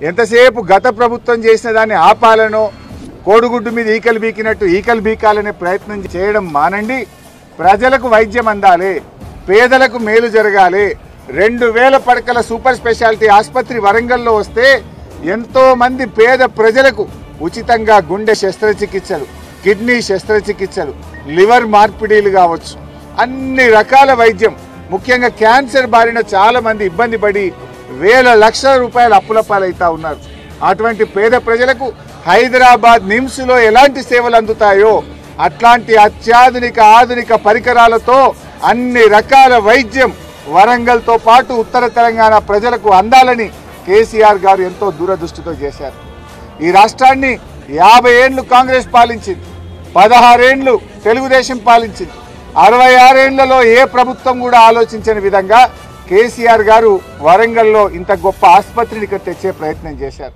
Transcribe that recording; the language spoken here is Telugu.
ఎంతసేపు గత ప్రభుత్వం చేసిన దాన్ని ఆపాలనో కోడిగుడ్డు మీద ఈకలు బీకినట్టు ఈకలు బీకాలనే ప్రయత్నం చేయడం మానండి. ప్రజలకు వైద్యం అందాలి, పేదలకు మేలు జరగాలి. 2000 పడకల సూపర్ స్పెషాలిటీ ఆసుపత్రి వరంగల్లో వస్తే ఎంతో మంది పేద ప్రజలకు ఉచితంగా గుండె శస్త్రచికిత్సలు, కిడ్నీ శస్త్రచికిత్సలు, లివర్ మార్పిడీలు కావచ్చు, అన్ని రకాల వైద్యం, ముఖ్యంగా క్యాన్సర్ బారిన చాలా మంది ఇబ్బంది పడి వేల లక్షల రూపాయల అప్పుల పాలైతా ఉన్నారు. అటువంటి పేద ప్రజలకు హైదరాబాద్ నిమ్స్లో ఎలాంటి సేవలు అందుతాయో అట్లాంటి అత్యాధునిక ఆధునిక పరికరాలతో అన్ని రకాల వైద్యం వరంగల్తో పాటు ఉత్తర తెలంగాణ ప్రజలకు అందాలని కేసీఆర్ గారు ఎంతో దూరదృష్టితో చేశారు. ఈ రాష్ట్రాన్ని 50 ఏళ్లు కాంగ్రెస్ పాలించింది, 16 ఏళ్లు తెలుగుదేశం పాలించింది. 66 ఏళ్లలో ఏ ప్రభుత్వం కూడా ఆలోచించని విధంగా కేసీఆర్ గారు వరంగల్లో ఇంత గొప్ప ఆసుపత్రిని తెచ్చే ప్రయత్నం చేశారు.